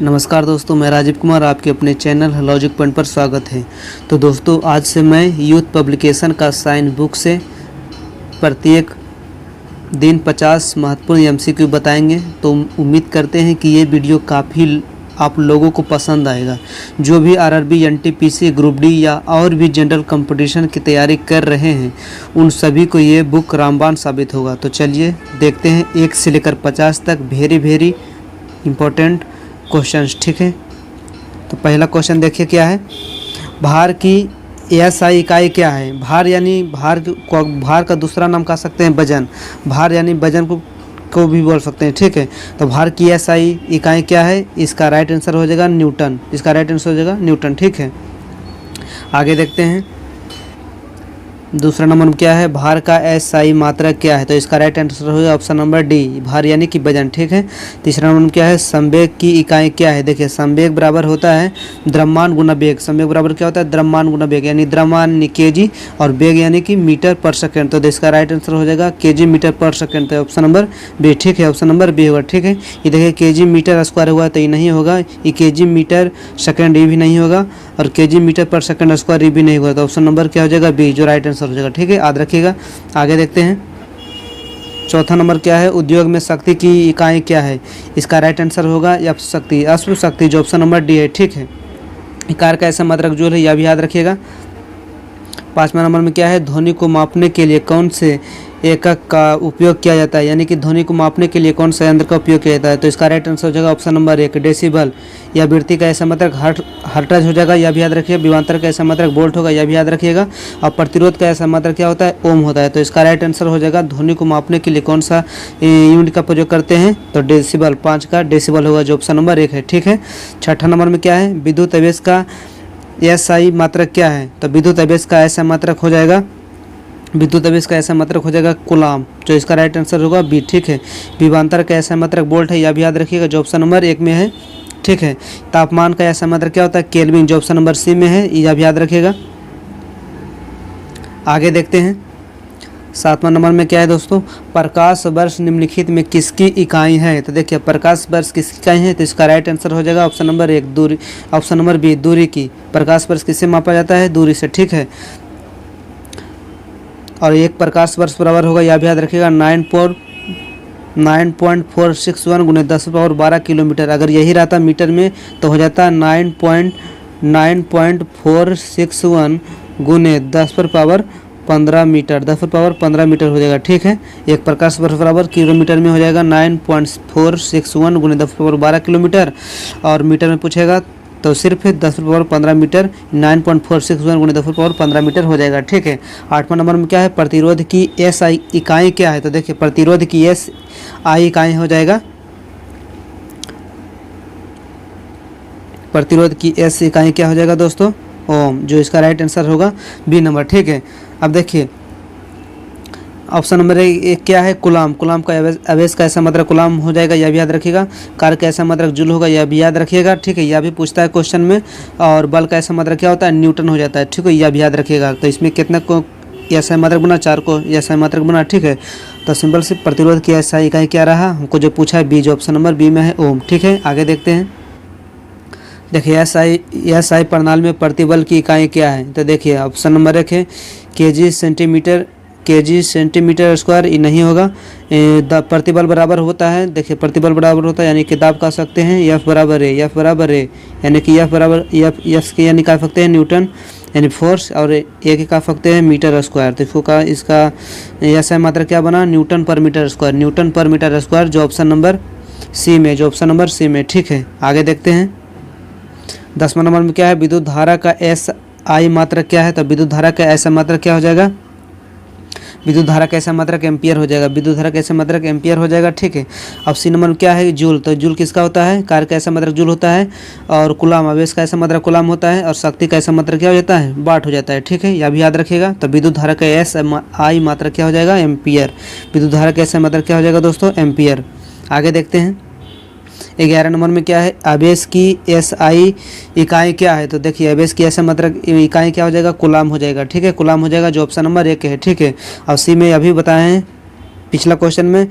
नमस्कार दोस्तों, मैं राजीव कुमार, आपके अपने चैनल लॉजिक पॉइंट पर स्वागत है। तो दोस्तों, आज से मैं यूथ पब्लिकेशन का साइंस बुक से प्रत्येक दिन 50 महत्वपूर्ण एमसीक्यू बताएंगे। तो उम्मीद करते हैं कि ये वीडियो काफ़ी आप लोगों को पसंद आएगा। जो भी आरआरबी, एनटीपीसी, ग्रुप डी या और भी जनरल कंपटीशन की तैयारी कर रहे हैं, उन सभी को ये बुक रामबाण साबित होगा। तो चलिए देखते हैं 1 से लेकर 50 तक वेरी इम्पोर्टेंट क्वेश्चंस। ठीक है, तो पहला क्वेश्चन देखिए क्या है। भार की एसआई इकाई क्या है? भार यानी भार का दूसरा नाम कह सकते हैं वजन। भार यानी वजन को भी बोल सकते हैं। ठीक है, तो भार की एसआई इकाई क्या है? इसका राइट आंसर हो जाएगा न्यूटन। इसका राइट आंसर हो जाएगा न्यूटन। ठीक है, आगे देखते हैं। दूसरा नंबर में क्या है? भार का एसआई मात्रक क्या है? तो इसका राइट आंसर होगा ऑप्शन नंबर डी, भार यानी कि वजन। ठीक है, तीसरा नंबर में क्या है? संवेग की इकाई क्या है? देखिए, संवेग बराबर होता है द्रव्यमान गुना वेग। संवेग बराबर क्या होता है? द्रव्यमान गुना वेग, यानी द्रव्यमान केजी और वेग यानी कि मीटर पर सेकेंड। तो इसका राइट आंसर हो जाएगा केजी मीटर पर सेकेंड। तो ऑप्शन नंबर बी। ठीक है, ऑप्शन नंबर बी होगा। ठीक है, ये देखिए केजी मीटर स्क्वायर हुआ तो ये नहीं होगा, ये केजी मीटर सेकेंड ये भी नहीं होगा, और केजी मीटर पर सेकेंड स्क्वायर ये भी नहीं होगा। तो ऑप्शन नंबर क्या हो जाएगा? बी, जो राइट आंसर हो जाएगा। ठीक है, याद रखिएगा। आगे देखते हैं। चौथा नंबर क्या है? उद्योग में शक्ति की इकाई क्या है? इसका राइट आंसर होगा शक्ति, अश्व शक्ति, जो ऑप्शन नंबर डी है। ठीक है, कार का ऐसा मात्रक जूल है, यह भी याद रखिएगा। पांचवा नंबर में क्या है? ध्वनि को मापने के लिए कौन से एकक का उपयोग किया जाता है? यानी कि ध्वनि को मापने के लिए कौन सा यंत्र का उपयोग किया जाता है? तो इसका राइट आंसर हो जाएगा ऑप्शन नंबर 1, डेसिबल। या वृत्ति का ऐसा मात्रक हर्ट्ज हो जाएगा, यह भी याद रखिएगा। विभवांतर का ऐसा मात्रक वोल्ट होगा, यह भी याद रखिएगा। और प्रतिरोध का ऐसा मात्रक क्या होता है? ओम होता है। तो इसका राइट आंसर हो जाएगा ध्वनि को मापने के लिए कौन सा यूनिट का प्रयोग करते हैं? तो डेसिबल, 5 का डेसिबल होगा, जो ऑप्शन नंबर 1 है। ठीक है, छठा नंबर में क्या है? विद्युत आवेश का एसआई मात्रक क्या है? तो विद्युत आवेश का ऐसा मात्रक हो जाएगा, विद्युत आवेश का ऐसा मात्रक हो जाएगा कूलाम, जो इसका राइट आंसर होगा बी। ठीक है, विभवांतर का ऐसा मात्रक वोल्ट है, यह भी याद रखिएगा, जो ऑप्शन नंबर 1 में है। ठीक है, तापमान का ऐसा मात्रक क्या होता है? केल्विन, जो ऑप्शन नंबर सी में है, यह भी याद रखिएगा। आगे देखते हैं। 7वां नंबर में क्या है दोस्तों? प्रकाश वर्ष निम्नलिखित में किसकी इकाई है? तो देखिए, प्रकाश वर्ष किसकी इकाई है? तो इसका राइट आंसर हो जाएगा ऑप्शन नंबर 1, दूरी, ऑप्शन नंबर बी, दूरी की। प्रकाश वर्ष किससे मापा जाता है? दूरी से। ठीक है, और एक प्रकाश वर्ष बराबर होगा, यह भी याद रखिएगा 9.461 गुने 10⁻12 किलोमीटर। अगर यही रहता मीटर में तो हो जाता 9.461 गुने 10⁻15 मीटर, 10⁻15 मीटर हो जाएगा। ठीक है, एक प्रकाश वर्ष बराबर किलोमीटर में हो जाएगा 9.461 गुने 10⁻12 किलोमीटर, और मीटर में पूछेगा तो सिर्फ 10⁻15 मीटर, 9.461 गुणे 10⁻15 मीटर हो जाएगा। ठीक है, 8वां नंबर में क्या है? प्रतिरोध की एसआई इकाई क्या है? तो देखिए, प्रतिरोध की एसआई इकाई हो जाएगा, प्रतिरोध की एस इकाई क्या हो जाएगा दोस्तों? ओम, जो इसका राइट आंसर होगा बी नंबर। ठीक है, अब देखिए ऑप्शन नंबर 1 क्या है? कूलाम। कूलाम का आवेश का ऐसा मात्रक कूलाम हो जाएगा, यह भी याद रखिएगा। कार का ऐसा मात्रक जूल होगा, यह भी याद रखिएगा। ठीक है, यह भी पूछता है क्वेश्चन में। और बल का ऐसा मात्रक क्या होता है? न्यूटन हो जाता है। ठीक है, यह भी याद रखिएगा। तो इसमें कितना को ऐसा मात्रक बना? 4 को ऐसा मात्रक बना। ठीक है, तो सिंपल से प्रतिरोध की ऐसा इकाई क्या रहा? हमको जो पूछा है बी, जो ऑप्शन नंबर बी में है, ओम। ठीक है, आगे देखते हैं। देखिए, एसआई प्रणाली में प्रतिबल की इकाई क्या है? तो देखिए, ऑप्शन नंबर 1 है केजी सेंटीमीटर स्क्वायर, ये नहीं होगा। प्रतिबल बराबर होता है, देखिए प्रतिबल बराबर होता है, यानी कि दाब कह सकते हैं एफ बराबर है, यानी कि एफ बराबर एफ के यानी कह सकते हैं न्यूटन यानी फोर्स, और ए के कह सकते हैं मीटर स्क्वायर। तो इसका ऐसा मात्रा क्या बना? न्यूटन पर मीटर स्क्वायर, न्यूटन पर मीटर स्क्वायर, जो ऑप्शन नंबर सी में, जो ऑप्शन नंबर सी में। ठीक है, आगे देखते हैं। 10वां नंबर में क्या है? विद्युत धारा का एसआई मात्रक क्या है? तो विद्युत धारा का ऐसा मात्रक क्या हो जाएगा? विद्युत धारा का ऐसा मात्रक एम्पियर हो जाएगा, विद्युत धारा का ऐसा मात्रक एम्पियर हो जाएगा। ठीक है, अब सी नंबर में क्या है? जूल। तो जूल किसका होता है? कार का ऐसा मात्रक जूल होता है, और कूलाम आवेश का ऐसा मात्रक कूलाम होता है, और शक्ति का ऐसा मात्रक क्या हो जाता है? वाट हो जाता है। ठीक है, यह भी याद रखिएगा। तो विद्युत धारा का एसआई मात्रक क्या हो जाएगा? एम्पियर। विद्युत धारा का ऐसा मात्रक क्या हो जाएगा दोस्तों? एम्पियर। आगे देखते हैं। 11 नंबर में क्या है? आवेश की एसआई इकाई क्या है? तो देखिए, आवेश की ऐसा मात्रक इकाई क्या हो जाएगा? कूलाम हो जाएगा। ठीक है, कूलाम हो जाएगा, जो ऑप्शन नंबर 1 है। ठीक है, और सी में अभी बताए हैं पिछला क्वेश्चन में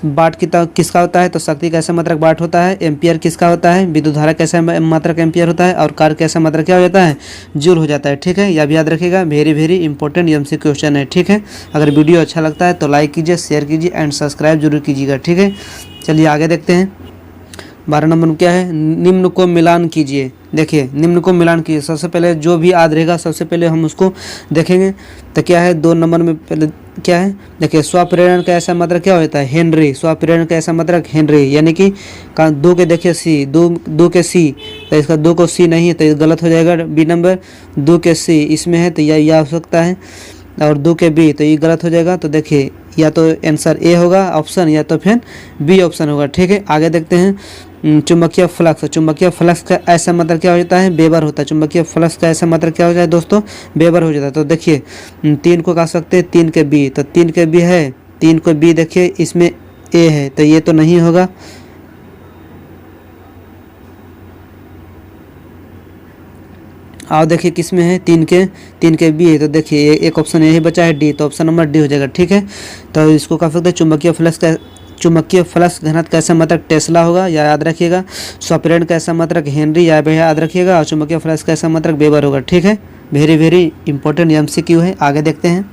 वाट किसका होता है, तो शक्ति का ऐसा मात्रक वाट होता है। एम्पियर किसका होता है, विद्युत धारा कैसा मात्रक एम्पियर होता है। और कार्य कैसा मात्रक क्या हो जाता है, जूल हो जाता है। ठीक है, यह भी याद रखिएगा, वेरी इंपॉर्टेंट एमसीक्यू क्वेश्चन है। ठीक है, अगर वीडियो अच्छा लगता है तो लाइक कीजिए, शेयर कीजिए एंड सब्सक्राइब जरूर कीजिएगा। ठीक है, चलिए आगे देखते हैं। 12 नंबर में क्या है, निम्न को मिलान कीजिए। देखिए निम्न को मिलान कीजिए, सबसे पहले जो भी याद रहेगा सबसे पहले हम उसको देखेंगे। तो क्या है 2 नंबर में पहले क्या है, देखिए स्वप्रेरण का ऐसा मात्रक क्या होता है, हेनरी। स्वप्रेरण का ऐसा मात्रक हेनरी, यानी कि 2 के देखिए सी, 2 के सी, तो इसका 2 को सी नहीं है तो ये गलत हो जाएगा। बी नंबर 2 के सी इसमें है तो यह हो सकता है, और 2 के बी तो ये गलत हो जाएगा। तो देखिए या तो आंसर ए होगा ऑप्शन, या तो फिर बी ऑप्शन होगा। ठीक है, आगे देखते हैं। चुंबकीय फ्लक्स, चुंबकीय फ्लक्स का ऐसा मात्रक क्या हो जाता है, वेबर होता है। चुंबकीय फ्लक्स का ऐसा मात्रक क्या हो जाता है दोस्तों, वेबर हो जाता है। तो देखिए 3 को कह सकते हैं 3 के बी, तो 3 के बी है, 3 को बी देखिए इसमें ए है तो ये तो नहीं होगा। और देखिए किस में है, 3 के बी है, तो देखिए एक ऑप्शन यही बचा है डी, तो ऑप्शन नंबर डी हो जाएगा। ठीक है, तो इसको कह सकते हैं चुंबकीय फ्लक्स घनत्व का ऐसा मात्रक टेस्ला होगा, या याद रखिएगा। स्वप्रेरण का ऐसा मात्रक हेनरी, या याद रखिएगा। और चुंबकीय फ्लक्स का ऐसा मात्रक वेबर होगा। ठीक है, वेरी इंपॉर्टेंट एमसीक्यू है। आगे देखते हैं।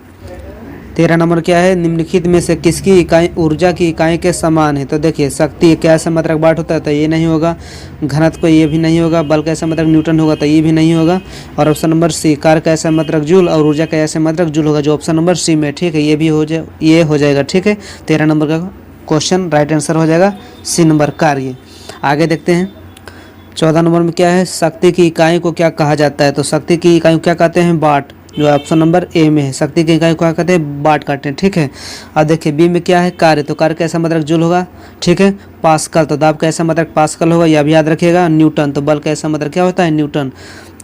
13 नंबर क्या है, निम्नलिखित में से किसकी इकाई ऊर्जा की इकाई के समान है। तो देखिए शक्ति क्या ऐसा मात्रक वाट होता है, तो ये नहीं होगा। घनत्व को ये भी नहीं होगा। बल का ऐसा मात्रक न्यूटन होगा, तो ये भी नहीं होगा। और ऑप्शन नंबर सी, कार्य का ऐसा मात्रक जूल और ऊर्जा का ऐसा मात्रक जूल होगा, जो ऑप्शन नंबर सी में। ठीक है, ये भी हो जाएगा। ठीक है, 13 नंबर का क्वेश्चन राइट आंसर हो जाएगा सी नंबर कार्य। आगे देखते हैं। 14 नंबर में क्या है, शक्ति की इकाई को क्या कहा जाता है। तो शक्ति की इकाई को क्या कहते हैं, वाट, जो ऑप्शन नंबर ए में है। शक्ति की इकाई को क्या कहते हैं, वाट कहते हैं। ठीक है, अब देखिए बी में क्या है, कार्य, तो कार्य का ऐसा मात्रक जूल होगा। ठीक है, पास्कल, तो दाब का ऐसा मात्रक पास्कल होगा, यह भी याद रखिएगा। न्यूटन, तो बल का ऐसा मात्रक क्या होता है, न्यूटन।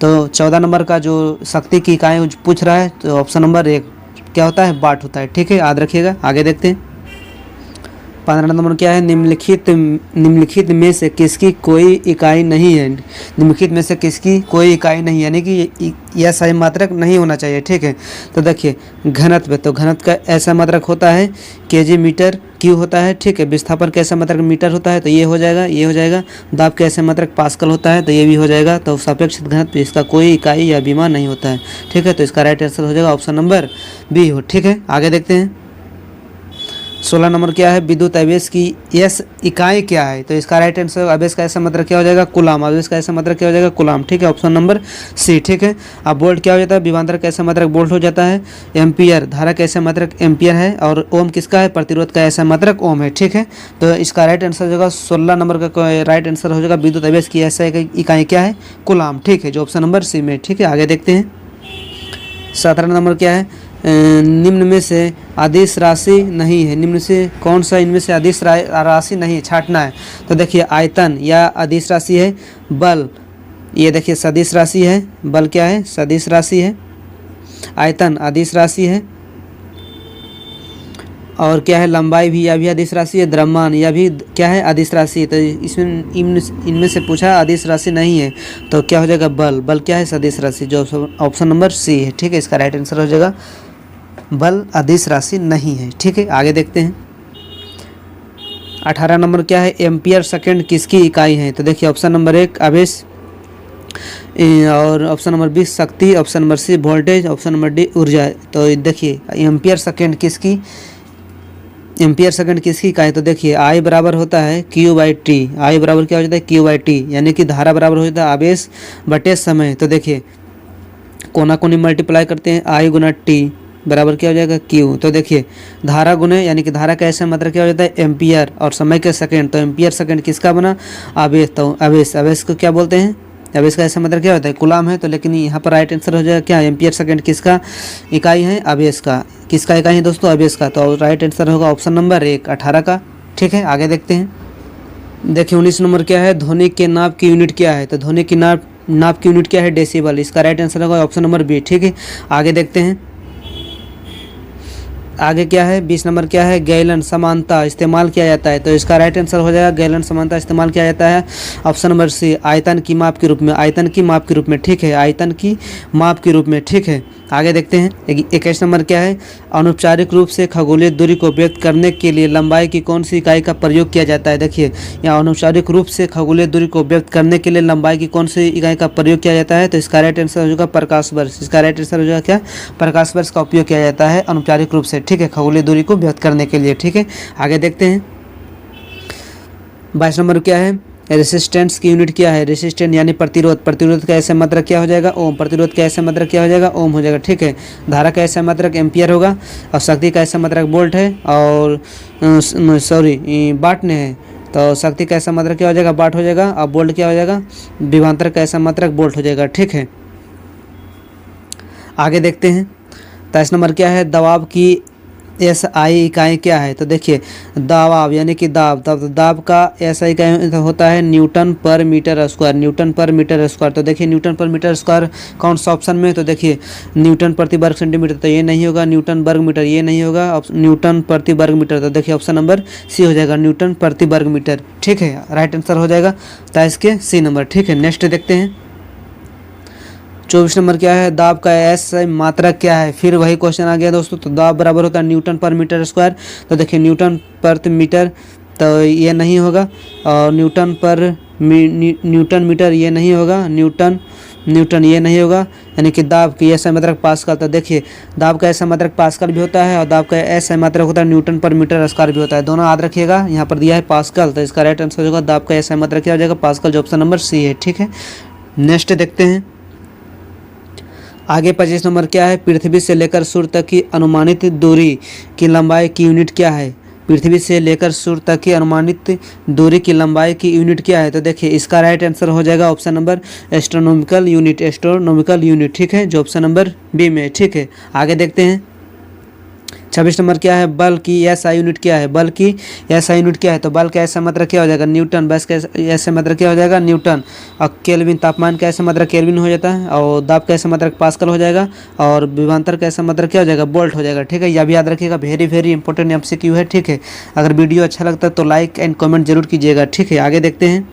तो 14 नंबर का जो शक्ति की इकाई पूछ रहा है तो ऑप्शन नंबर 1 क्या होता है, वाट होता है। ठीक है, याद रखिएगा। आगे देखते हैं। 15 नंबर क्या है, निम्नलिखित में से किसकी कोई इकाई नहीं है। निम्नलिखित में से किसकी कोई इकाई नहीं, यानी कि यह सही मात्रक नहीं होना चाहिए। ठीक है, तो देखिए घनत्व, तो घनत्व का ऐसा मात्रक होता है केजी मीटर क्यू होता है। ठीक है, विस्थापन का ऐसा मात्रक मीटर होता है, तो ये हो जाएगा। दाब का ऐसा मात्रक पास्कल होता है, तो ये भी हो जाएगा। तो सापेक्षिक घनत्व इसका कोई इकाई या विमा नहीं होता है। ठीक है, तो इसका राइट आंसर हो जाएगा ऑप्शन नंबर बी हो। ठीक है, आगे देखते हैं। 16 नंबर क्या है, विद्युत आवेश की एस इकाई क्या है। तो इसका राइट आंसर, आवेश का ऐसा मात्रक क्या हो जाएगा, कूलाम। आवेश का ऐसा मात्रक क्या हो जाएगा, कूलाम। ठीक है, ऑप्शन नंबर सी। ठीक है, अब वोल्ट क्या हो जाता है, विभवांतर का ऐसा मात्रक वोल्ट हो जाता है। एम्पियर, धारा का ऐसा मात्रक एम्पियर है। और ओम किसका है, प्रतिरोध का ऐसा मात्रक ओम है। ठीक है, तो इसका राइट आंसर हो जाएगा 16 नंबर का राइट आंसर हो जाएगा विद्युत आवेश की ऐसा इकाई क्या है, कूलाम। ठीक है, जो ऑप्शन नंबर सी में। ठीक है, आगे देखते हैं। 17 नंबर क्या है, निम्न में से अदिश राशि नहीं है। निम्न से कौन सा इनमें से अदिश राशि नहीं, छांटना है। तो देखिए आयतन या अदिश राशि है, बल ये देखिए सदिश राशि है, बल क्या है, सदिश राशि है। आयतन अदिश राशि है। और क्या है, लंबाई भी, यह भी अदिश राशि है। द्रव्यमान यह भी क्या है, अदिश राशि है। तो इसमें इनमें से पूछा अदिश राशि नहीं है, तो क्या हो जाएगा, बल क्या है, सदिश राशि, जो ऑप्शन नंबर सी है। ठीक है, इसका राइट आंसर हो जाएगा बल अदिश राशि नहीं है। ठीक है, आगे देखते हैं। 18 नंबर क्या है, एम्पियर सेकंड किसकी इकाई है। तो देखिए ऑप्शन नंबर 1 आवेश, और ऑप्शन नंबर बी शक्ति, option number C voltage, option number D ऊर्जा। तो देखिए एम्पियर सेकंड किसकी इकाई। तो देखिए आई बराबर होता है क्यू बाई टी। आई बराबर क्या हो जाता है, क्यू बाई टी, यानी कि धारा बराबर हो जाता है आवेश बटे समय। तो देखिए कोना कोनी मल्टीप्लाई करते हैं, आई गुना टी बराबर क्या हो जाएगा, क्यू। तो देखिए धारा गुने, यानी कि धारा का ऐसा मात्रक क्या हो जाता है, एम्पियर, और समय के सेकंड। तो एम्पियर सेकंड किसका बना, आवेश। तो आवेश को क्या बोलते हैं, आवेश का ऐसा मात्रक क्या होता है, कूलाम है। तो लेकिन यहाँ पर राइट आंसर हो जाएगा क्या, एम्पियर सेकंड किसका इकाई है, आवेश का। किसका इकाई है दोस्तों, आवेश का। तो राइट आंसर होगा ऑप्शन नंबर 1 18 का। ठीक है, आगे देखते हैं। देखिए 19 नंबर क्या है, ध्वनि के नाप की यूनिट क्या है। तो ध्वनि की नाप की यूनिट क्या है, डेसिबल। इसका राइट आंसर होगा ऑप्शन नंबर बी। ठीक है, आगे देखते हैं। आगे क्या है, 20 नंबर क्या है, गैलन समानता इस्तेमाल किया जाता है। तो इसका राइट आंसर हो जाएगा गैलन समानता इस्तेमाल किया जाता है ऑप्शन नंबर सी, आयतन की माप के रूप में। आयतन की माप के रूप में। ठीक है, आयतन की माप के रूप में। ठीक है, आगे देखते हैं 21 नंबर क्या है, अनौपचारिक रूप से खगोलीय दूरी को व्यक्त करने के लिए लंबाई की कौन सी इकाई का प्रयोग किया जाता है। देखिए यहाँ अनौपचारिक रूप से खगोलीय दूरी को व्यक्त करने के लिए लंबाई की कौन सी इकाई का प्रयोग किया जाता है, तो इसका राइट आंसर हो जाएगा प्रकाश वर्ष। इसका राइट आंसर हो जाएगा क्या, प्रकाश वर्ष का उपयोग किया जाता है अनौपचारिक रूप से, ठीक है, खगोलीय दूरी को व्यक्त करने के लिए, ठीक है। आगे देखते हैं 22 नंबर क्या है, रेसिस्टेंस की यूनिट क्या है, रेसिस्टेंस यानी प्रतिरोध, प्रतिरोध का ऐसा मात्रक क्या हो जाएगा, ओम, प्रतिरोध का ऐसा मात्रक क्या हो जाएगा, ओम हो जाएगा, ठीक है। धारा का ऐसा मात्रक एम्पियर होगा, और शक्ति का ऐसा मात्रक वोल्ट है, और वाट ने है, तो शक्ति का ऐसा मात्रक क्या हो जाएगा, वाट हो जाएगा, और वोल्ट क्या हो जाएगा, विभवांतर का ऐसा मात्रक वोल्ट हो जाएगा, ठीक है। आगे देखते हैं 23 नंबर क्या है, दबाव की एसआई इकाई क्या है, तो देखिए दबाव यानी कि दाब का एसआई इकाई होता है न्यूटन पर मीटर स्क्वायर, न्यूटन पर मीटर स्क्वायर। तो देखिए न्यूटन पर मीटर स्क्वायर कौन सा ऑप्शन में, तो देखिए न्यूटन प्रति वर्ग सेंटीमीटर, तो ये नहीं होगा, न्यूटन वर्ग मीटर ये नहीं होगा, न्यूटन प्रति वर्ग मीटर, तो देखिए ऑप्शन नंबर सी हो जाएगा, न्यूटन प्रति वर्ग मीटर, ठीक है, राइट आंसर हो जाएगा 23 के सी नंबर, ठीक है। नेक्स्ट देखते हैं 24 नंबर क्या है, दाब का एस मात्रक क्या है, फिर वही क्वेश्चन आ गया दोस्तों। तो दाब बराबर होता है न्यूटन पर मीटर स्क्वायर, तो देखिए न्यूटन प्रति मीटर, तो ये नहीं होगा, और न्यूटन मीटर ये नहीं होगा, न्यूटन ये नहीं होगा, यानी कि दाब की ऐसा मात्रक पास्कल। तो देखिए दाब का ऐसा मात्रक पास्कल भी होता है, और दाब का ऐसा मात्रक होता है न्यूटन पर मीटर स्क्वायर भी होता है, दोनों याद रखिएगा। यहाँ पर दिया है पास्कल, तो इसका राइट आंसर होगा दाब का ऐसा मात्रक क्या हो जाएगा, पास्कल, जो ऑप्शन नंबर सी है, ठीक है। नेक्स्ट देखते हैं आगे 25 नंबर क्या है, पृथ्वी से लेकर सूर्य तक की अनुमानित दूरी की लंबाई की यूनिट क्या है, पृथ्वी से लेकर सूर्य तक की अनुमानित दूरी की लंबाई की यूनिट क्या है, तो देखिए इसका राइट आंसर हो जाएगा ऑप्शन नंबर एस्ट्रोनॉमिकल यूनिट, ठीक है, जो ऑप्शन नंबर बी में, ठीक है। आगे देखते हैं 26 नंबर क्या है, बल की एसआई यूनिट क्या है, बल की एसआई यूनिट क्या है, तो बल का ऐसा मात्रक क्या हो जाएगा, न्यूटन, बस का ऐसा मात्रक क्या हो जाएगा, न्यूटन, और केल्विन, तापमान का ऐसा मात्रक केल्विन हो जाता है, और दाब का ऐसा मात्रक पास्कल हो जाएगा, और विभवांतर का ऐसा मात्रक क्या हो जाएगा, वोल्ट हो जाएगा, ठीक है। यह भी याद रखिएगा, वेरी इंपॉर्टेंट एमसीक्यू है, ठीक है। अगर वीडियो अच्छा लगता है तो लाइक एंड कमेंट जरूर कीजिएगा, ठीक है। आगे देखते हैं,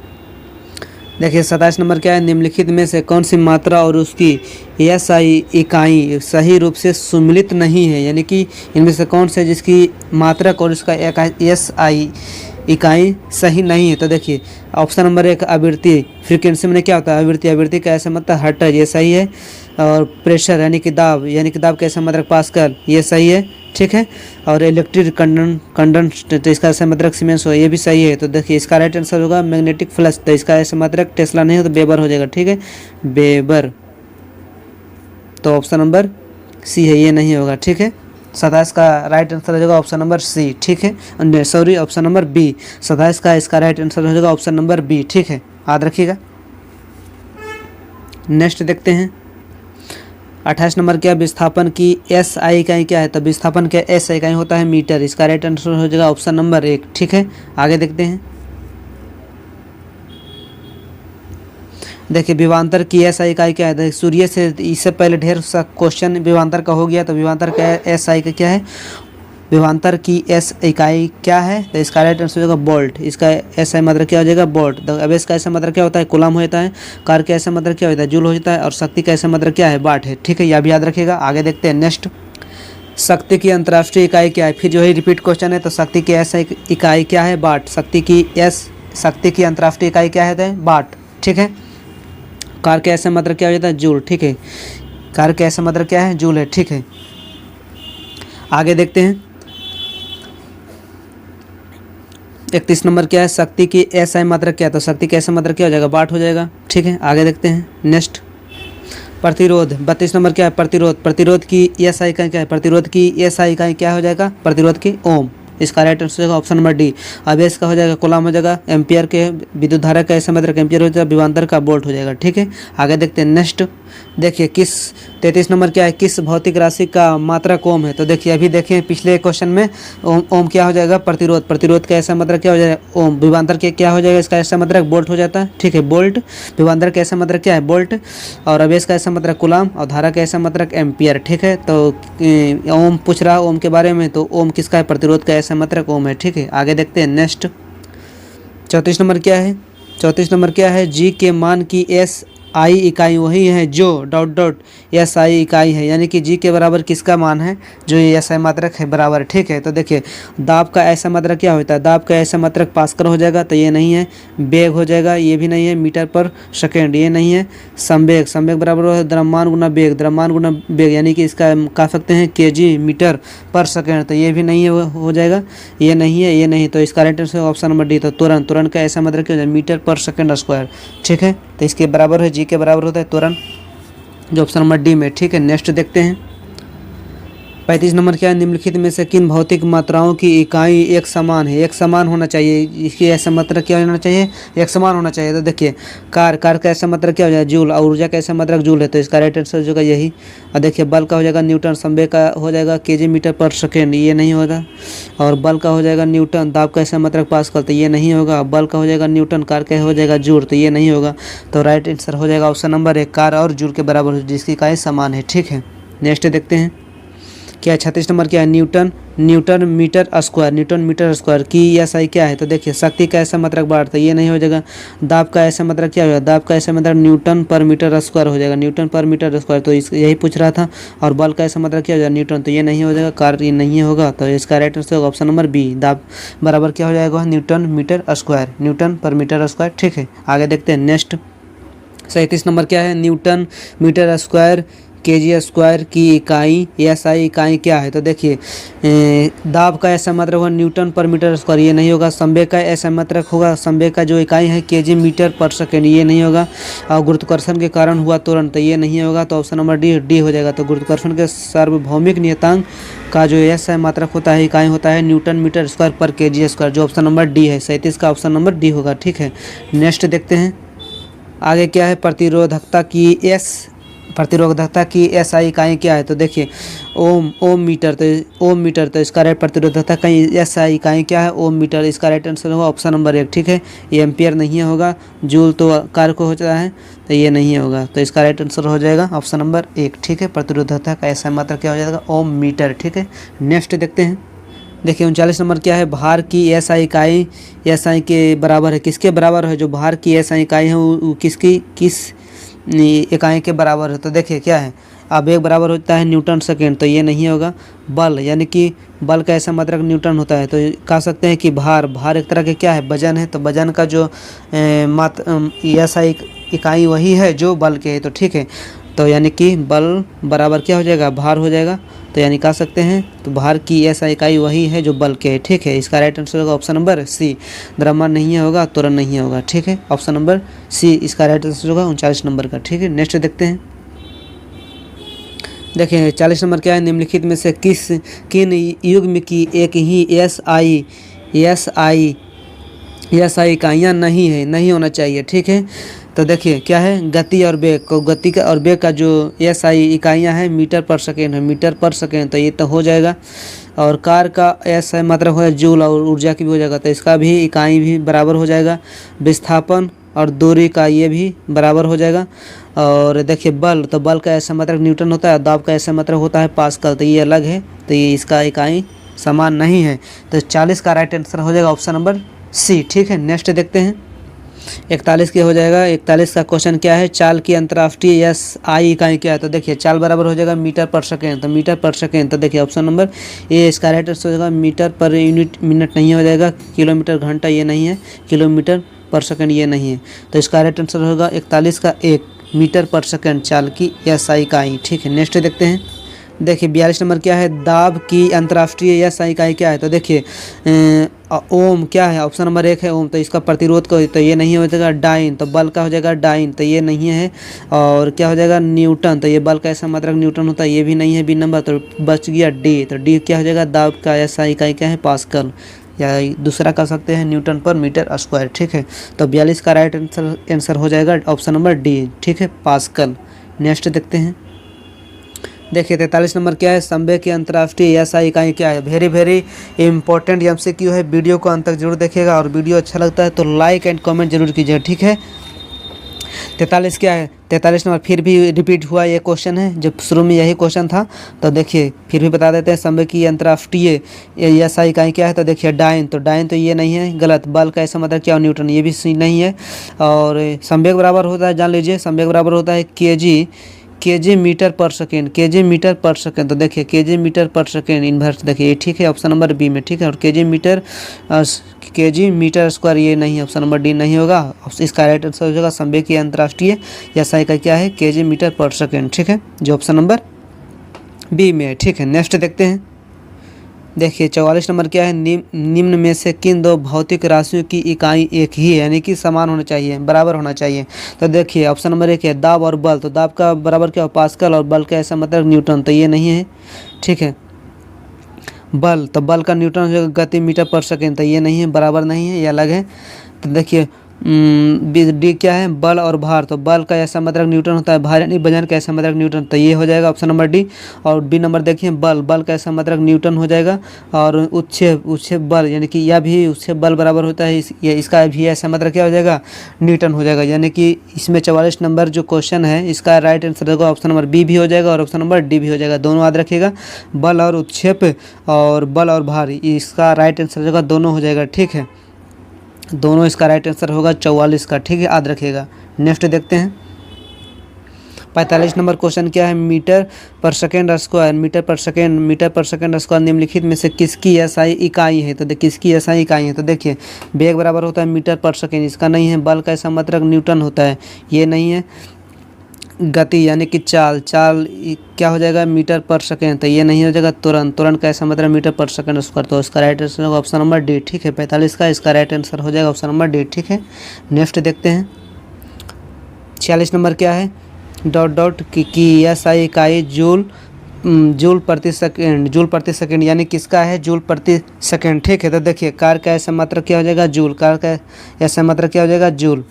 देखिए 27 नंबर क्या है, निम्नलिखित में से कौन सी मात्रा और उसकी एसआई इकाई सही रूप से सम्मिलित नहीं है, यानी कि इनमें से कौन से जिसकी मात्रक और उसका एसआई इकाई सही नहीं है, तो देखिए ऑप्शन नंबर 1 आवृत्ति, फ्रीक्वेंसी में क्या होता है, आवृत्ति का ऐसा मतलब हर्ट्ज, ये सही है, और प्रेशर यानी कि दाब का ऐसा मात्रक पास्कल, ये सही है, ठीक है, और इलेक्ट्रिक कंडक्टेंस, तो इसका ऐसा मात्रक सीमेंस हो, ये भी सही है। तो देखिए इसका राइट आंसर होगा मैग्नेटिक फ्लक्स, तो इसका ऐसा मात्रक टेस्ला नहीं हो तो वेबर हो जाएगा, ठीक है, वेबर, तो ऑप्शन नंबर सी है, ये नहीं होगा, ठीक है। 27 का राइट आंसर हो जाएगा ऑप्शन नंबर सी, ठीक है, सॉरी ऑप्शन नंबर बी, 27 का इसका राइट आंसर हो जाएगा ऑप्शन नंबर बी, ठीक है, याद रखिएगा। नेक्स्ट देखते हैं 28 नंबर क्या, विस्थापन की एसआई इकाई क्या है, तो विस्थापन का एसआई इकाई होता है मीटर, इसका राइट आंसर हो जाएगा ऑप्शन नंबर 1, ठीक है। आगे देखते हैं, देखिए विभवांतर की एसआई इकाई क्या है, सूर्य से इससे पहले ढेर सा क्वेश्चन विभवांतर का हो गया, तो विभवांतर का एसआई का क्या है, विभवांतर की एस इकाई क्या है, तो इसका राइट आंसर हो जाएगा वोल्ट, इसका ऐसा मात्रक क्या हो जाएगा, वोल्ट। तो अब इसका ऐसा मात्रक क्या होता है, कूलम होता है, कार का ऐसा मात्रक क्या होता है, जूल हो जाता है, और शक्ति का ऐसा मात्रक क्या है, वाट है, ठीक है, यह भी याद रखिएगा। आगे देखते हैं नेक्स्ट, शक्ति की अंतर्राष्ट्रीय इकाई क्या है, फिर जो है रिपीट क्वेश्चन है, तो शक्ति की ऐसा इकाई क्या है, वाट, शक्ति की अंतर्राष्ट्रीय इकाई क्या है, वाट, ठीक है। कार का ऐसा मात्रक क्या हो जाता है, जूल, ठीक है, कार का ऐसा मात्रक क्या है, जूल है, ठीक है। आगे देखते हैं 31 नंबर क्या है, शक्ति की एसआई मात्रक क्या है, तो शक्ति का ऐसा मात्रक क्या हो जाएगा, वाट हो जाएगा, ठीक है। आगे देखते हैं नेक्स्ट, प्रतिरोध 32 नंबर क्या है, प्रतिरोध की एसआई इकाई क्या है, प्रतिरोध की एसआई इकाई क्या हो जाएगा, प्रतिरोध की ओम, इसका राइट आंसर होगा ऑप्शन नंबर डी। आवेश का हो जाएगा कूलम हो जाएगा, एम्पियर के विद्युत धारा का ऐसा मात्रक एम्पियर हो जाएगा, विभवांतर का वोल्ट हो जाएगा, ठीक है। आगे देखते हैं नेक्स्ट, देखिए 33 नंबर क्या है, किस भौतिक राशि का मात्रक ओम है, तो देखिए अभी देखें पिछले क्वेश्चन में ओम क्या हो जाएगा, प्रतिरोध का ऐसा मात्रक क्या हो जाएगा, ओम, विभवांतर के क्या हो जाएगा, इसका ऐसा मात्रक वोल्ट हो जाता है, ठीक है, वोल्ट, विभवांतर का ऐसा मात्रक क्या है, वोल्ट, और आवेश का ऐसा मात्रक कूलम, और धारा का ऐसा मात्रक एम्पियर, ठीक है। तो ओम पूछ रहा ओम के बारे में, तो ओम किसका है, प्रतिरोध का ऐसा मात्रक ओम है, ठीक है। आगे देखते हैं नेक्स्ट, 34 नंबर क्या है, जी के मान की आई इकाई वही है जो डॉट डॉट एस आई इकाई है, यानी कि जी के बराबर किसका मान है, जो ये एस आई मात्रक है बराबर। ठीक है, तो देखिए दाब का ऐसा मात्रक क्या होता है, दाब का ऐसा मात्रक पास्कल हो जाएगा, तो ये नहीं है। बेग हो जाएगा, ये भी नहीं है। मीटर पर सेकेंड, ये नहीं है। संवेग, संवेग बराबर है द्रव्यमान गुना बेग, द्रव्यमान गुना बेग, यानी कि इसका कह सकते हैं केजी मीटर पर सेकेंड, तो ये भी नहीं है, हो जाएगा। ये नहीं है, ये नहीं, तो इसका right answer option number D. तो तुरंत, तुरंत का ऐसा मात्रक क्या हो जाए, मीटर पर सेकेंड स्क्वायर। ठीक है, तो इसके बराबर है, जी के बराबर होता है तुरंत, जो ऑप्शन नंबर डी में। ठीक है, नेक्स्ट देखते हैं 35 नंबर क्या है, निम्नलिखित में से किन भौतिक मात्राओं की इकाई एक समान है। एक समान होना चाहिए, इसकी ऐसा मात्रक क्या होना चाहिए, एक समान होना चाहिए। तो देखिए कार का ऐसा मात्रक क्या हो जाएगा, जूल, और ऊर्जा का ऐसा मात्रक जूल है, तो इसका राइट आंसर जो है यही। और देखिए बल का हो जाएगा न्यूटन, संवेग का हो जाएगा केजी मीटर पर सेकेंड, ये नहीं होगा। और बल का हो जाएगा न्यूटन, दाब का ऐसा मात्रक पास्कल, तो ये नहीं होगा। बल का हो जाएगा न्यूटन, कार का हो जाएगा जूल, तो ये नहीं होगा। तो राइट आंसर हो जाएगा ऑप्शन नंबर एक, कार और जूल के बराबर जिसकी इकाई समान है। ठीक है, नेक्स्ट देखते हैं क्या 36 नंबर क्या है, newton metre square, newton metre square की एस आई क्या है। तो देखिए शक्ति का ऐसा मात्रक बार, तो ये नहीं हो जाएगा। दाब का ऐसा मात्रक क्या होगा, दाब का ऐसा मात्रक न्यूटन पर मीटर स्क्वायर हो जाएगा, न्यूटन पर मीटर स्क्वायर, तो इस यही पूछ रहा था। और बल का ऐसा मात्रक क्या हो जाएगा, न्यूटन, तो ये नहीं हो जाएगा। कार ये नहीं होगा, तो इसका राइट आंसर होगा ऑप्शन नंबर बी, दाब बराबर क्या हो जाएगा, न्यूटन मीटर स्क्वायर, न्यूटन पर मीटर स्क्वायर। ठीक है, आगे देखते हैं नेक्स्ट 37 नंबर क्या है, newton metre square kg square की इकाई एस आई इकाई क्या है। तो देखिए दाब का ऐसा मात्रक होगा न्यूटन पर मीटर स्क्वायर, ये नहीं होगा। संवेग का ऐसा मात्रक होगा, संवेग का जो इकाई है केजी मीटर पर सेकेंड, ये नहीं होगा। और गुरुत्वाकर्षण के कारण हुआ त्वरण, तो ये नहीं होगा। तो ऑप्शन नंबर डी हो जाएगा। तो गुरुत्वाकर्षण के सार्वभौमिक नियतांक का जो एस आई मात्रक होता है, इकाई होता है न्यूटन मीटर स्क्वायर पर केजी स्क्वायर, जो ऑप्शन नंबर डी है। 37 का ऑप्शन नंबर डी होगा। ठीक है, नेक्स्ट देखते हैं आगे क्या है, प्रतिरोधकता की एस आई इकाई क्या है। तो देखिए ओम मीटर, तो इसका राइट प्रतिरोधकता का एस आई इकाई क्या है, ओम मीटर, इसका राइट आंसर होगा ऑप्शन नंबर एक। ठीक है, ये एम्पियर नहीं होगा। जूल तो कार को हो जाता है, तो ये नहीं होगा। तो इसका राइट आंसर हो जाएगा ऑप्शन नंबर एक। ठीक है, प्रतिरोधकता का एस आई मात्रा क्या हो जाएगा, ओम मीटर। ठीक है, नेक्स्ट देखते हैं। देखिए 39 नंबर क्या है, भार की एस आई इकाई एस आई के बराबर है, किसके बराबर है, जो भार की एस आई इकाई है वो किस इकाई के बराबर है। तो देखिए क्या है, आवेग बराबर होता है न्यूटन सेकेंड, तो ये नहीं होगा। बल, यानी कि बल का ऐसा मात्रक न्यूटन होता है, तो कह सकते हैं कि भार एक तरह के क्या है, वजन है, तो वजन का जो एस आई इकाई वही है जो बल के है। तो ठीक है, तो यानी कि बल बराबर क्या हो जाएगा, भार हो जाएगा। तो यानी कह सकते हैं तो भार की ऐसा इकाई वही है जो बल के है। ठीक है, इसका राइट आंसर होगा ऑप्शन नंबर सी, द्रव्यमान नहीं होगा, त्वरण नहीं होगा। ठीक है, ऑप्शन नंबर सी इसका राइट आंसर होगा 39 नंबर का। ठीक है, नेक्स्ट देखते हैं। देखिए 40 नंबर क्या है, निम्नलिखित में से किन युग्म की एक ही एस आई इकाइयाँ नहीं होना चाहिए। ठीक है, तो देखिए क्या है, गति और बेग को, गति का और बेग का जो एस आई इकाइयाँ हैं मीटर पर सेकेंड है, मीटर पर सेकेंड, तो ये तो हो जाएगा। और कार का एस आई मात्रक हो जूल, और ऊर्जा की भी हो जाएगा, तो इसका भी इकाई भी बराबर हो जाएगा। विस्थापन और दूरी का ये भी बराबर हो जाएगा। और देखिए बल, तो बल का ऐसा मात्रक न्यूटन होता है, दाब का ऐसा मात्रक होता है पास्कल, तो ये अलग है, तो ये इसका इकाई समान नहीं है। तो 40 का राइट आंसर हो जाएगा ऑप्शन नंबर सी। ठीक है, नेक्स्ट देखते हैं 41 के हो जाएगा। 41 का क्वेश्चन क्या है, चाल की अंतर्राष्ट्रीय एस आई इकाई क्या है। तो देखिए चाल बराबर हो जाएगा मीटर पर सेकेंड, तो मीटर पर सेकेंड, तो देखिए ऑप्शन नंबर ए इसका राइट आंसर हो जाएगा। मीटर पर यूनिट मिनट नहीं हो जाएगा, किलोमीटर घंटा ये नहीं है, किलोमीटर पर सेकेंड ये नहीं है। तो इसका राइट आंसर होगा 41 का 1, मीटर पर सेकेंड चाल की एस आई इकाई। ठीक है, नेक्स्ट देखते हैं। देखिए 42 नंबर क्या है, दाब की अंतर्राष्ट्रीय एस आई इकाई क्या है। तो देखिए ओम क्या है, ऑप्शन नंबर 1 है ओम, तो इसका प्रतिरोध का, तो ये नहीं हो जाएगा। डाइन, तो बल का हो जाएगा डाइन, तो ये नहीं है। और क्या हो जाएगा, न्यूटन, तो ये बल का ऐसा मात्रक न्यूटन होता है, ये भी नहीं है बी नंबर, तो बच गया डी। तो डी क्या हो जाएगा, दाब का एस आई इकाई क्या है, पास्कल, या दूसरा कह सकते हैं न्यूटन पर मीटर स्क्वायर। ठीक है, तो 42 का राइट आंसर हो जाएगा ऑप्शन नंबर डी। ठीक है, पास्कल। नेक्स्ट देखते हैं। देखिए 43 नंबर क्या है, संवेग की अंतर्राष्ट्रीय एस आई इकाई क्या है। वेरी इंपॉर्टेंट एमसीक्यू है, वीडियो को अंत तक जरूर देखिएगा, और वीडियो अच्छा लगता है तो लाइक एंड कमेंट जरूर कीजिए। ठीक है, 43 क्या है, 43 नंबर फिर भी रिपीट हुआ ये क्वेश्चन है, जब शुरू में यही क्वेश्चन था। तो देखिए फिर भी बता देते हैं, संवेगी अंतर्राष्ट्रीय SI इकाई क्या है, तो देखिए डाइन, तो डाइन तो ये नहीं है, गलत। बल का ऐसा मतलब क्या, न्यूटन, ये भी नहीं है। और संवेग बराबर होता है, जान लीजिए, संवेग बराबर होता है केजी मीटर पर सेकेंड, केजी मीटर पर सेकेंड। तो देखिए केजी मीटर पर सेकेंड इन्वर्स, देखिए ये ठीक है ऑप्शन नंबर बी में, ठीक है। और केजी मीटर स्क्वायर ये नहीं है, ऑप्शन नंबर डी नहीं होगा। इसका राइट आंसर हो जाएगा संवेगी अंतर्राष्ट्रीय SI का क्या है, केजी मीटर पर सेकेंड, ठीक है, जो ऑप्शन नंबर बी में है, ठीक है। नेक्स्ट देखते हैं, देखिए 44 नंबर क्या है, निम्न में से किन दो भौतिक राशियों की इकाई एक ही है, यानी कि समान होना चाहिए, बराबर होना चाहिए। तो देखिए ऑप्शन नंबर 1 है दाब और बल, तो दाब का बराबर क्या हो, पास्कल, और बल का ऐसा मतलब न्यूटन, तो ये नहीं है, ठीक है। बल, तो बल का न्यूटन जो गति मीटर पर सेकेंड, तो ये नहीं है, बराबर नहीं है, ये अलग है। तो देखिए डी क्या है, बल और भार, तो बल का ऐसा मतलब न्यूटन होता है, भार यानी वजन का ऐसा मतलब न्यूटन, तो ये हो जाएगा ऑप्शन नंबर डी। और बी नंबर देखिए बल का ऐसा मतलब न्यूटन हो जाएगा। और उच्छेद बल, यानी कि यह भी उच्छेद बल बराबर होता है, इसका भी ऐसा मतलब क्या हो जाएगा, न्यूटन हो जाएगा। यानी कि इसमें 44 नंबर जो क्वेश्चन है इसका राइट आंसर होगा ऑप्शन नंबर बी भी हो जाएगा और ऑप्शन नंबर डी भी हो जाएगा, दोनों याद रखिएगा। बल और उच्छेद और बल और भार, इसका राइट आंसर होगा, दोनों हो जाएगा, ठीक है, दोनों इसका राइट आंसर होगा 44 का, ठीक है, याद रखिएगा। नेक्स्ट देखते हैं 45 नंबर क्वेश्चन क्या है, मीटर पर सेकेंड स्क्वायर, मीटर पर सेकेंड स्क्वायर निम्नलिखित में से किसकी SI इकाई है, तो किसकी SI इकाई है। तो देखिए वेग बराबर होता है मीटर पर सेकेंड, इसका नहीं है। बल का ऐसा मतलब न्यूटन होता है, ये नहीं है। गति यानी कि चाल क्या हो जाएगा, मीटर पर सेकेंड, तो ये नहीं हो जाएगा। तुरंत का ऐसा मतलब मीटर पर सेकेंड स्क्वायर, तो इसका राइट आंसर होगा ऑप्शन नंबर डी, ठीक है। 45 का इसका राइट आंसर हो जाएगा ऑप्शन नंबर डी, ठीक है। नेक्स्ट देखते हैं 46 नंबर क्या है, डॉट की SI इकाई जूल प्रति सेकेंड, यानी किसका है, जूल प्रति सेकेंड, ठीक है। तो देखिए कार का ऐसा मतलब क्या हो जाएगा, जूल, कार का ऐसा मतलब क्या हो जाएगा, जूल,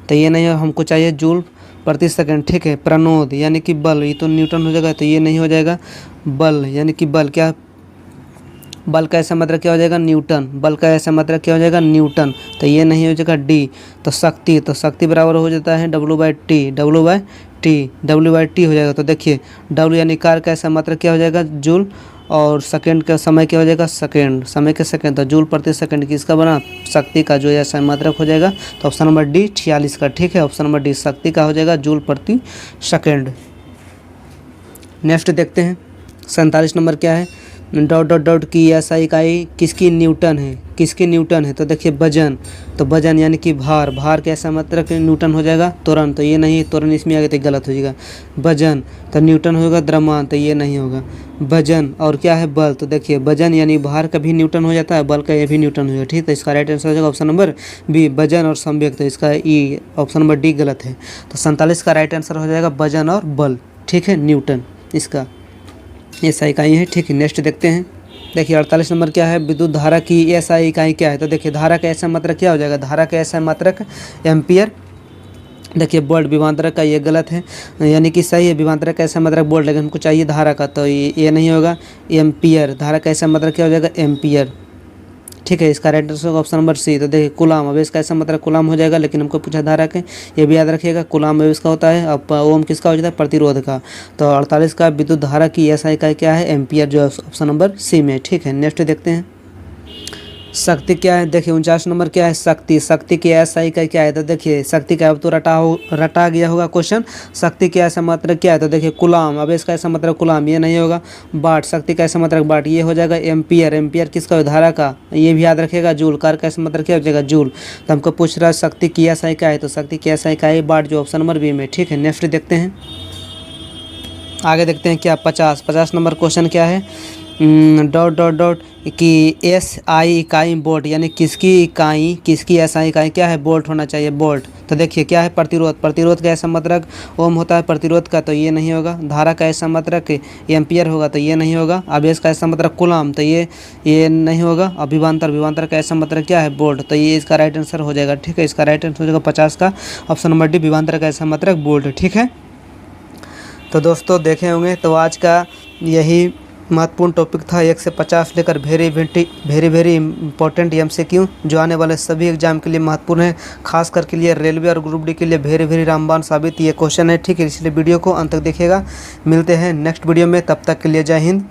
तो ये नहीं हो, हमको चाहिए जूल प्रति सेकेंड, ठीक है। प्रणोद यानी कि बल, ये तो न्यूटन हो जाएगा, तो ये नहीं हो जाएगा। बल यानी कि बल क्या, बल का ऐसा मतलब क्या हो जाएगा, न्यूटन, बल का ऐसा मतलब क्या हो जाएगा, न्यूटन, तो ये नहीं हो जाएगा डी। तो शक्ति बराबर हो जाता है W/T हो जाएगा। तो देखिए W यानी कार का ऐसा मतलब क्या हो जाएगा, जूल, और सेकंड का समय क्या हो जाएगा, समय के सेकंड, तो जूल प्रति सेकंड किसका बना, शक्ति का जो ऐसा मात्रक हो जाएगा। तो ऑप्शन नंबर डी 46 का, ठीक है, ऑप्शन नंबर डी शक्ति का हो जाएगा, जूल प्रति सेकंड। नेक्स्ट देखते हैं 47 नंबर क्या है, डॉट की SI इकाई किसकी न्यूटन है, तो देखिए वजन, तो वजन यानी कि भार के ऐसा मतलब न्यूटन हो जाएगा। तुरंत, तो ये नहीं, तुरंत इसमें आगे तो गलत हो जाएगा। वजन तो न्यूटन होगा, द्रव्यमान तो ये नहीं होगा। वजन और क्या है, बल, तो देखिए वजन यानी भार का भी न्यूटन हो जाता है, बल का ये भी न्यूटन हो जाएगा, ठीक है। तो इसका राइट आंसर हो जाएगा ऑप्शन नंबर बी, वजन और संवेग, तो इसका ई ऑप्शन नंबर डी गलत है। तो 47 का राइट आंसर हो जाएगा वजन और बल, ठीक है, न्यूटन इसका SI इकाई है, ठीक है। नेक्स्ट देखते हैं, देखिए 48 नंबर क्या है, विद्युत धारा की SI इकाई क्या है। तो देखिए धारा का ऐसा मात्रक क्या हो जाएगा, धारा का ऐसा मात्रक एम्पियर, देखिए वोल्ट, विभवांतर का ये गलत है, यानी कि सही है, विभवांतर का ऐसा मात्रक वोल्ट, लेकिन हमको चाहिए धारा का, तो ये नहीं होगा। एम्पियर, धारा का ऐसा मात्रक क्या हो जाएगा, एम्पियर, ठीक है। इसका right answer option number C. तो देखिए कुलाम, अब इसका ऐसा मतलब कुलाम हो जाएगा, लेकिन हमको पूछा धारा के, ये भी याद रखिएगा। कुलाम अब इसका होता है, अब ओम किसका हो जाता है, प्रतिरोध का। तो 48 का विद्युत धारा की SI इकाई क्या है, एम्पियर, जो ऑप्शन नंबर सी में, ठीक है। नेक्स्ट देखते हैं शक्ति क्या है, देखिए 49 नंबर क्या है, शक्ति की SI इकाई क्या है। तो देखिए शक्ति का अब तो रटा गया होगा क्वेश्चन, शक्ति का ऐसा मतलब क्या है, तो देखिए कुलाम, अब इसका ऐसा मतलब कुलाम, ये नहीं होगा। वाट, शक्ति का ऐसा मतलब वाट, ये हो जाएगा। एम्पियर किसका, धारा का, ये भी याद रखिएगा। जूल, कार का ऐसा मतलब क्या हो जाएगा, जूल। तो हमको पूछ रहा है शक्ति की SI क्या है, तो शक्ति की SI इकाई वाट, जो ऑप्शन नंबर बी में, ठीक है। नेक्स्ट देखते हैं, आगे देखते हैं क्या 50 नंबर क्वेश्चन क्या है, डॉट की SI इकाई वोल्ट, यानी किसकी SI इकाई क्या है, वोल्ट होना चाहिए, वोल्ट। तो देखिए क्या है, प्रतिरोध का ऐसा मतलब ओम होता है प्रतिरोध का, तो ये नहीं होगा। धारा का ऐसा मतलब एम्पियर होगा, तो ये नहीं होगा। आवेश का ऐसा मतलब कुलाम, तो ये नहीं होगा। और विभवांतर का ऐसा मतलब क्या है, वोल्ट, तो ये इसका राइट आंसर हो जाएगा, ठीक है। इसका राइट आंसर हो जाएगा 50 का, ऑप्शन नंबर डी, विभवांतर का ऐसा मतलब वोल्ट, ठीक है। तो दोस्तों देखे होंगे, तो आज का यही महत्वपूर्ण टॉपिक था। 1 से 50 लेकर वेरी इंपॉर्टेंट MCQ जो आने वाले सभी एग्जाम के लिए महत्वपूर्ण है, खास करके लिए रेलवे और ग्रुप डी के लिए वेरी रामबाण साबित ये क्वेश्चन है। ठीक है, इसलिए वीडियो को अंत तक देखिएगा। मिलते हैं नेक्स्ट वीडियो में, तब तक के लिए जय हिंद।